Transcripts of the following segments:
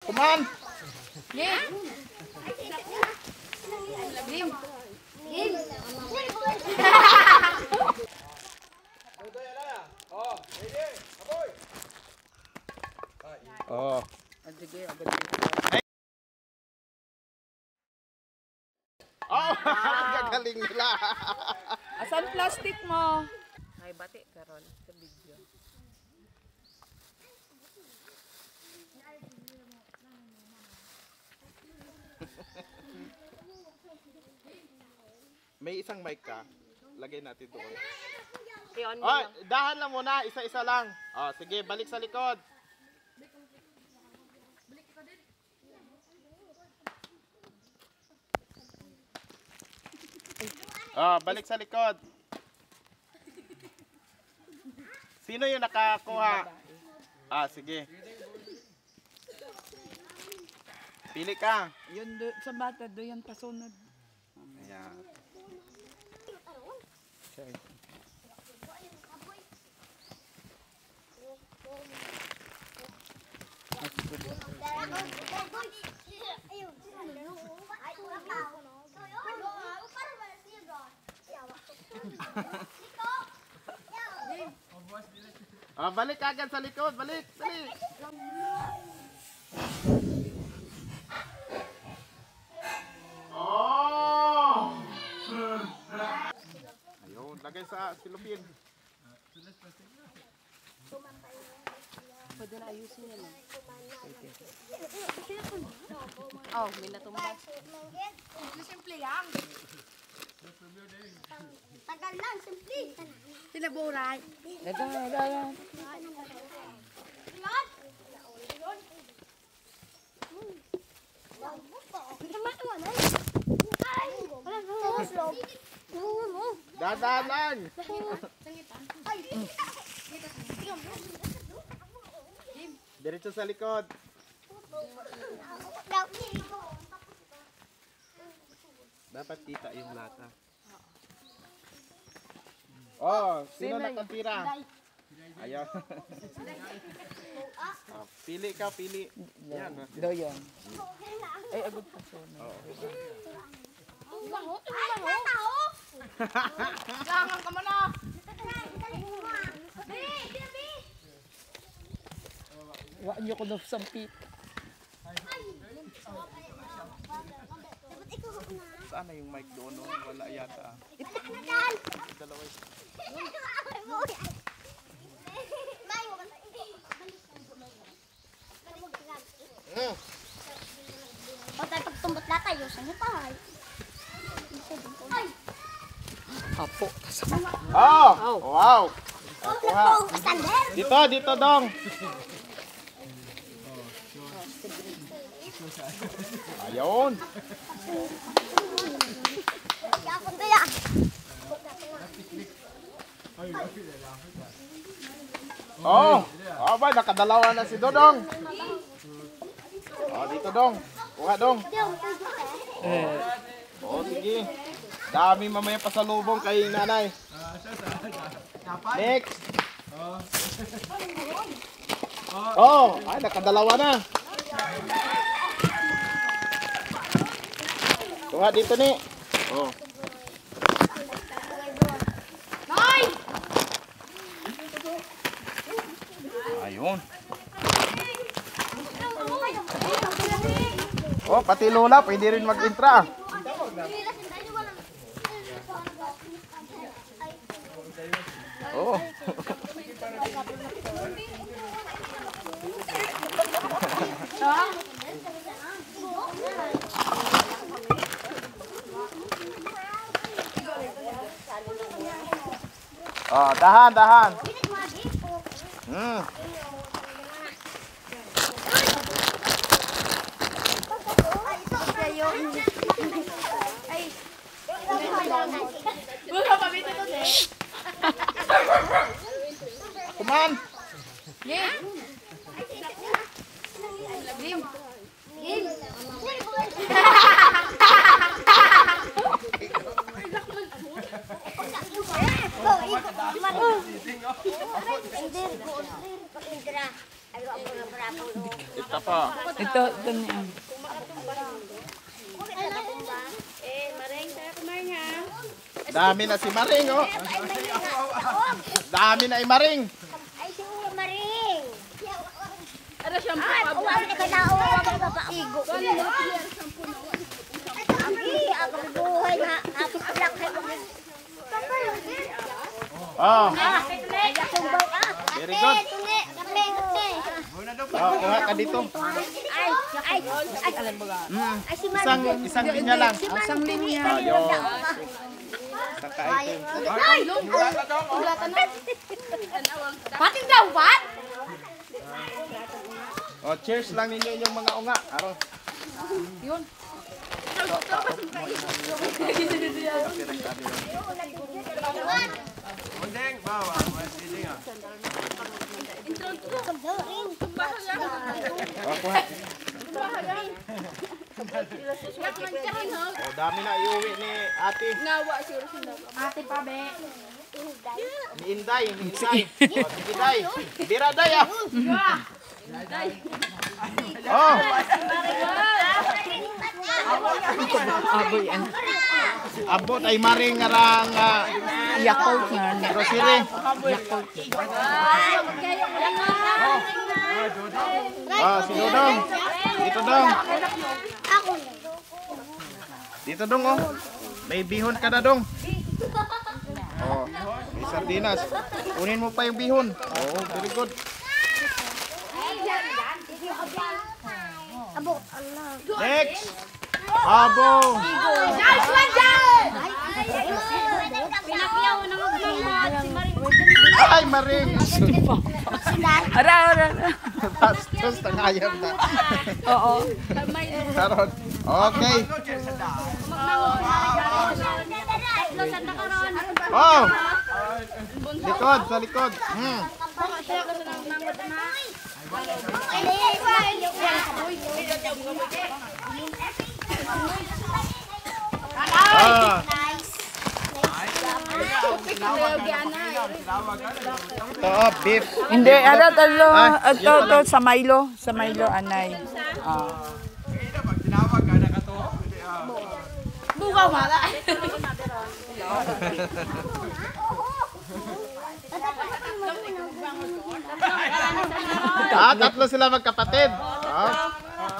Come on. Game. Game. Game. Oh. Oh, gagaling nila. Asan plastic mo? Ay, bati karon sa video. May isang mic ka. Lagay natin doon. I-on mo Oh, lang. dahan lang muna, isa-isa lang. Oh, sige, balik sa likod. Oh, balik sa likod. Sino yung nakakuha? Ah, sige. Pili ka. Yun sa bata do yan pasunod. Ayan. Ah, balik agad sa likod. Balik, balik. Oh! Ayun, lagay sa silupin. Pwede na ayusin yan. Oh, may natumbas. Simple lang. Tagal lang, simple. Tinaburay. Dagan. Dadaan lang. Diretso sa likod. Dapat kita yung lata. Oh, sino nakatira? Ayaw. Oh, pili ka, pili. Yan. Do yan. Ay, agad pasunod. Jangan ka mo na. Wa nyo ko na sampit. Saan na yung mic doon? No? Wala yata. Dalawa. Pag pagtumbot na tayo, saan pa? Ay! Apo. Oh! Wow! Kuha. Sander! Dito dong. Ayun. Yakon kaya! Oh! Oh, ba, nakadalawa na si Dodong. Oh, dito dong. Kuha dong. Oh, sige. Dami mamaya pasalubong kay nanay. Next. Oh, ay nakadalawa na. Kuha dito ni. Oh. Ayun. Oh, pati Lola pwede rin mag-intra. Oh. Oh, dahan. Come on. Game. Game. Ito pa. Ito niya. Dami na si Maring, oh. Dami na Maring. Ay, si Uwa Maring. Ano siya Uwa na kanao. Igo. Ako buhay na. Ako plak. Oh, Ay, akong baw. very good. Kape. Oh, kuha ka dito. Ay, si Maring. Isang linya lang. Isang linya. Ayun. Isang ka-item. Pating daw, what? Oh, cheers lang ninyo inyong mga unga. Aro. Yun. Oh, kuha. Oh, dami na iuwi ni ate. Ate pa, be. Ni Inday. Oh, sige, Day. Bira, Day, ah. Oh, Aboy yan. abot ay Maring ngarang Yakult nga. grocery. Oh, si Dodong. Dito dong. Ako. Dito dong, oh. May bihon ka na dong. Oh, may sardinas. Kunin mo pa yung bihon. Oh, very good. Abo, Allah. Next. Abo. Guys, wanjan! Pinapiyaw na magmamahal si Maring. Ay, Maring. Ara. Tapos tangayam na. Oo. Karon. Okay. Oh. Likod, sa likod. Ah. Ito, oh, beef. Hindi, talo. Ah, Ito, sa Milo. Sa Milo, anay. Bukaw, mala. Tatlo sila magkapatid. Ah.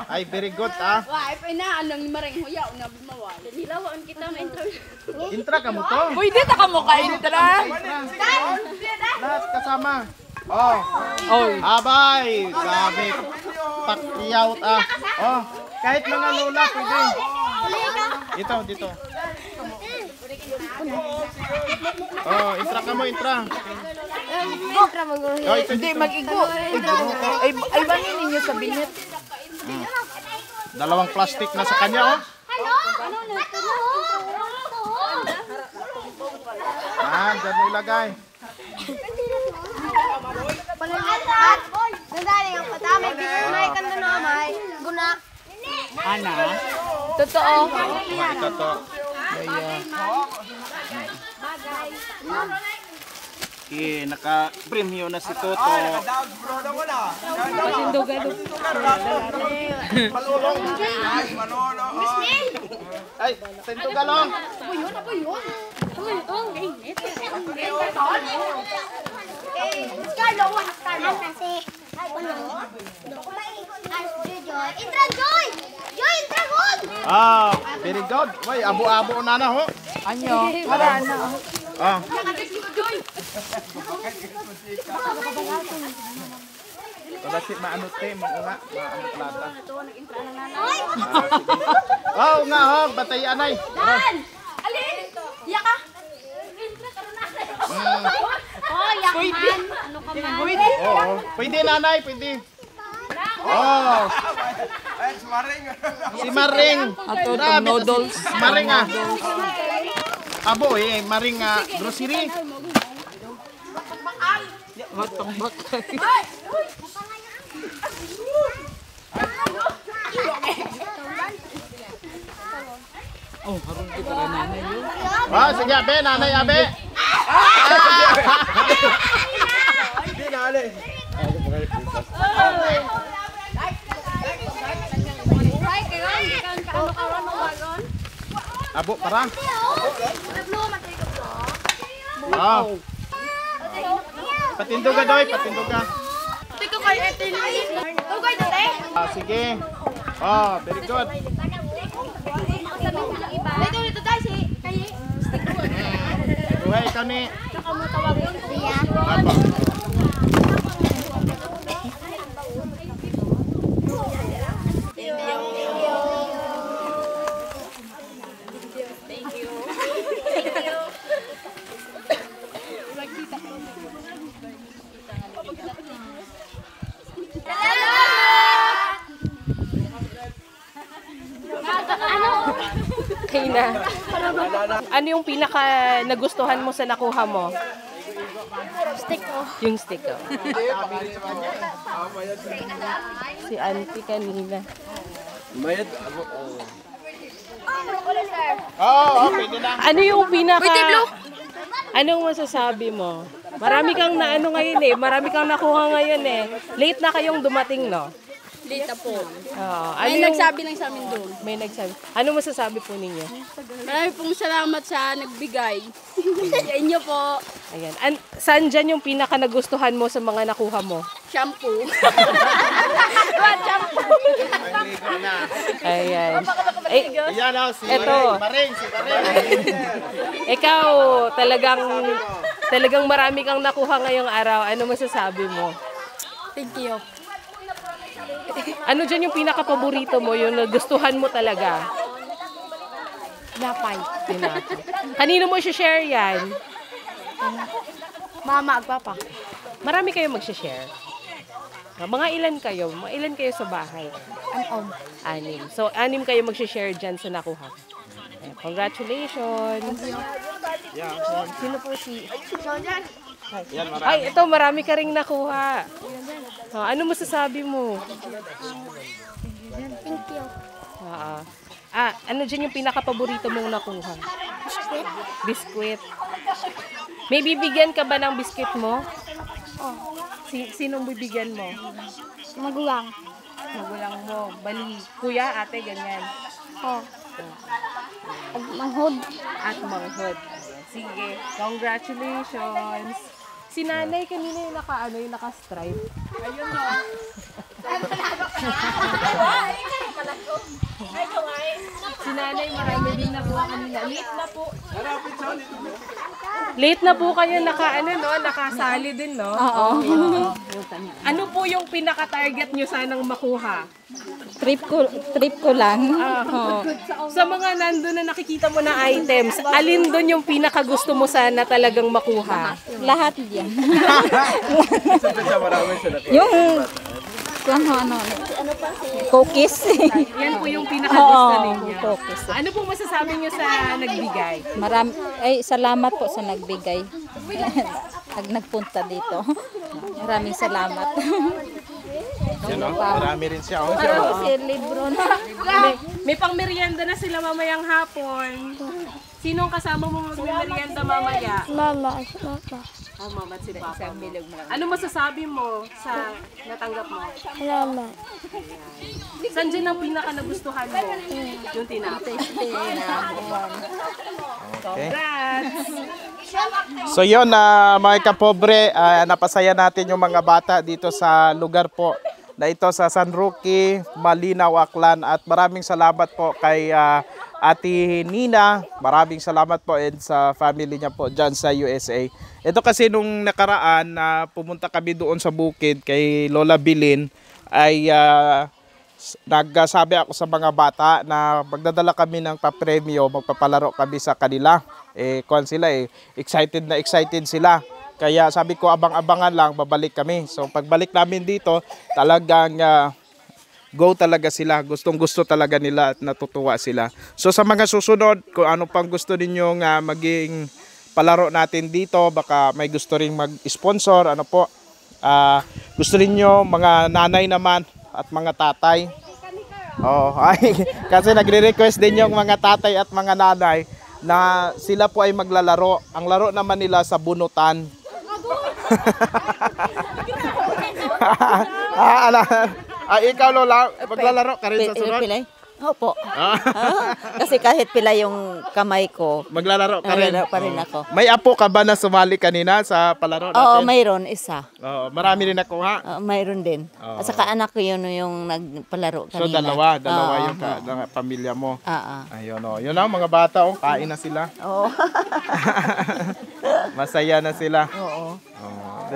Ay, very good, ah. Wah, ina anong ni Maring Huyaw na bumawal. Nilawan kita na interview. Intra ka mo to. Pwede ta ka mo kain tara. Lahat kasama. Oh. Oh. Abay, grabe. Pakyaw, ah. Oh, kahit mga lola, pwede. Dito. Oh, intra ka mo, intra. Oh, ito, Hindi, dito. mag-igo. Ay, banin ninyo sa binyet. Dalawang plastic na sa kanya, oh. Ah, dyan mo ilagay. Nandali ang pata, may binunay ka na may guna. Ana? Totoo. Ito to. Okay, naka-premyo na si Toto. Ay, sento galong. Ah, very good. Wait, abo-abo na ho. Anyo? Para na. Ah. Kada si maano te, maano plata. Oh, nga ho, batay anay. Alin? Iya ka? Oh, yak man. Ano ka man? Oo, pwede nanay, pwede. Oh. Si Maring. Ato itong noodles. Maring ah. Abo eh, Maring grocery. Matong bakay. Oh, harun kita ka nanay yun. Ah, sige, abe, nanay, abe. Hindi, nanay. Abo, para. Ah. Patindog ka, Doy. Patindog ka. Sige. Oh, very good. Buhay ikaw ni. Apa? Kaya ano yung pinaka nagustuhan mo sa nakuha mo? Stick ko. Yung stick ko. Si auntie kanina. Oo, pwede na. Ano yung pinaka... Anong masasabi mo? Marami kang naano ngayon eh. Marami kang nakuha ngayon eh. Late na kayong dumating, no? Dito po. Oo. Ano May yung- nagsabi lang sa amin doon. May nagsabi. Ano masasabi po ninyo? Marami pong salamat sa nagbigay. Sa inyo po. Ayan. Saan dyan yung pinaka nagustuhan mo sa mga nakuha mo? Shampoo. Ayan. Eh, Yan o, si Eto. Maring. Si Maring. ikaw, talagang marami kang nakuha ngayong araw. Ano masasabi mo? Thank you. Ano dyan yung pinaka-paborito mo? Yung nagustuhan mo talaga? Napay. Tinapay. Kanino mo i-share yan? Mama, agpapa. Marami kayo mag-share. Mga ilan kayo? Mga ilan kayo sa bahay? Anim. So, 6 kayo mag-share dyan sa nakuha. Ayan, congratulations! Sino po si... Ay, ito, marami ka ring nakuha. Ano masasabi mo? Thank you. Ano dyan yung pinaka-paborito mong nakuha? Biskwit. May bibigyan ka ba ng biskwit mo? Sinong bibigyan mo? Magulang. Magulang mo. Bali, kuya, ate, ganyan. Oh. Manghod. At manghod. Sige, congratulations. Si nanay kanina yung naka-stripe. Ayun no. Si nanay marami din nakuha kanina. Late na po. Late na po kayo nakasali din, no? Oo. Ano po yung pinaka-target nyo sanang makuha? Trip ko lang. Sa mga nandun na nakikita mo na items, alin doon yung pinaka-gusto mo sana talagang makuha? Lahat yan. Yung cookies. Yan po yung pinaka-gusto ninyo. Cookies. Ano po masasabi nyo sa nagbigay? Salamat po sa nagbigay. Nagpunta dito. Maraming salamat. Marami rin siya. Si libro na. May pang-merienda na sila mamayang hapon. Sinong kasama mo mag-merienda mamaya? Mama. Mama at si Papa mo. Ano masasabi mo sa natanggap mo? Salamat. Saan dyan ang pinaka nagustuhan mo? Yung tinapay. Congrats! So yun, mga kapobre, napasaya natin yung mga bata dito sa lugar po na ito sa San Roque, Malinaw, Aklan. At maraming salamat po kay Ate Nina. Maraming salamat po and sa family niya po dyan sa USA. Ito kasi nung nakaraan na pumunta kami doon sa bukid kay Lola Bilin ay nagsabi ako sa mga bata na magdadala kami ng papremyo, magpapalaro kami sa kanila. Kuwan sila excited na excited sila. Kaya sabi ko abang-abangan lang, babalik kami. So pagbalik namin dito, talagang go talaga sila. Gustong-gusto talaga nila at natutuwa sila. So sa mga susunod, kung ano pang gusto ninyong maging palaro natin dito, baka may gusto ring mag-sponsor, ano po. Gusto niyo mga nanay naman at mga tatay. Kasi nagre-request din yung mga tatay at mga nanay na sila po ay maglalaro. Ang laro naman nila sa bunutan. Ikaw Lola, maglalaro ka rin sa sunod? Opo. Kasi kahit pila yung kamay ko, Maglalaro ka rin. naglalaro pa rin ako. May apo ka ba na sumali kanina sa palaro natin? Oo, mayroon, isa. Oo, marami rin nakuha. Mayroon din. Oo. At saka anak ko yun yung nagpalaro So kanina. dalawa Oo, yung pamilya mo. Oo. Ayun oh. Yun oh, mga bata oh, kain na sila. Oo. Masaya na sila. Oo. Oh.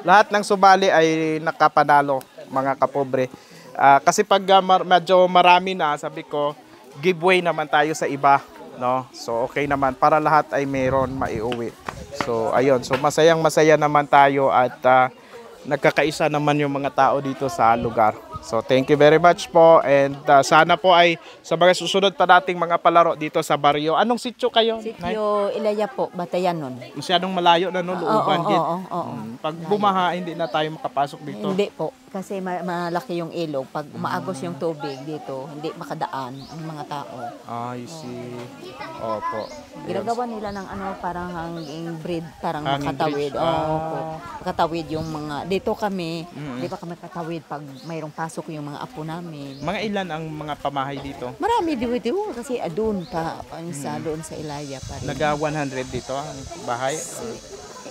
Lahat ng sumali ay nakapanalo, mga kapobre. Kasi pag medyo marami na, sabi ko, giveaway naman tayo sa iba, no? So okay naman para lahat ay meron maiuwi. So ayun, so masayang-masaya naman tayo at nagkakaisa naman yung mga tao dito sa lugar. So thank you very much po and sana po ay sa mga susunod pa nating mga palaro dito sa baryo. Anong sityo kayo? Sityo Ilaya po, Batayan nun. Masyadong malayo na no, Looban gid. Oo. Pag bumaha, hindi na tayo makapasok dito. Hindi po, kasi malaki yung ilog. Pag umaagos yung tubig dito, hindi makadaan ang mga tao. I see. Opo. Ginagawa nila ng parang hanging bridge, parang Hanging makatawid. bridge. Opo. Makatawid yung mga, dito kami, di ba kami katawid pag mayroong pasok yung mga apo namin. Mga ilan ang mga pamahay dito? Marami dito kasi doon pa, doon sa Ilaya pa rin. Naga 100 dito ang bahay?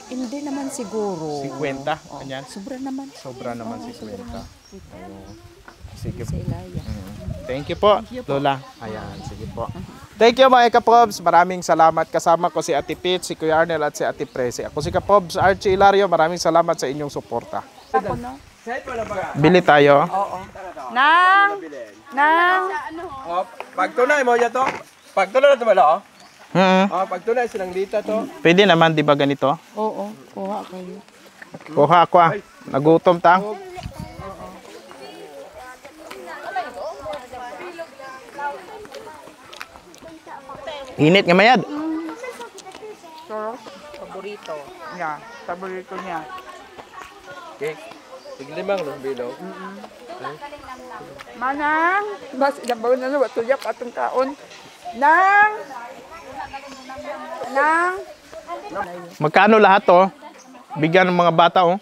Hindi naman siguro. 50? Ganyan? Sobra naman. Sobra naman 50. Sige. Sa Ilaya. Thank you po, Lola. Ayan, sige po. Thank you mga Kapobs. Maraming salamat. Kasama ko si Ate Pete, si Kuya Arnel at si Ate Presi. Ako si Kapobs, Archie Hilario. Maraming salamat sa inyong suporta. Bili tayo. Nang Pagtunay mo ya to. Pagtunay na to ba lo? Pagtunay silang dita to. Pwede naman, di ba ganito? Oo, kuha kayo. Kuha ako Nagutom tang. Init nga mayad. paborito niya. Paborito niya. Okay. Tiglimang ng bilog. Manang, bas labaw na nawa tuyak atong kaon. Nang Magkano lahat to? Bigyan ng mga bata oh.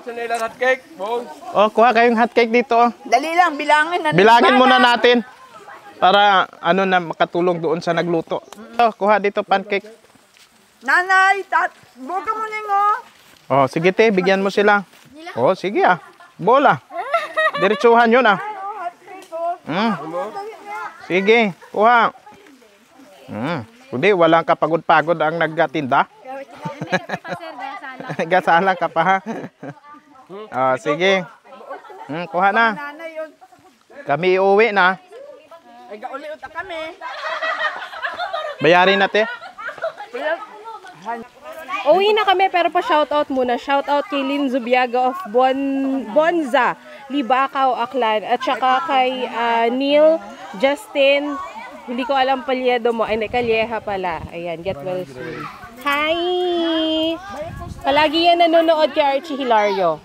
Sanay lang hot cake, boss. Oh, kuha kayong hotcake dito oh. dali lang bilangin na. Bilangin muna natin para na makatulong doon sa nagluto. Oh, kuha dito pancake. Nanay, buka mo ningo. Oh, sige te, bigyan mo sila. Oh, sige Bola. Diretsuhan yun Sige, kuha. Kundi walang kapagod-pagod ang nagtinda. Gasala ka pa ha. Oh, sige. Kuha na. Kami iuwi na. Ay gauli uta kami. Bayarin natin. Uwi na kami pero pa shoutout muna. Shoutout kay Lynn Zubiaga of Bonza, Libacao, Aklan. At saka kay Neil, Justin, hindi ko alam palyedo mo. Ay, Calieja pala. Ayan, get well soon. Hi! Palagi yan nanonood kay Archie Hilario.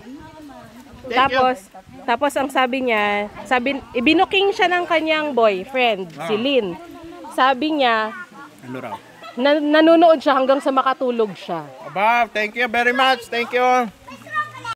Tapos ang sabi niya, ibinuking siya ng kanyang boyfriend, si Lynn. Sabi niya, Ano raw? nanonood siya hanggang sa makatulog siya. Aba, thank you very much. Thank you.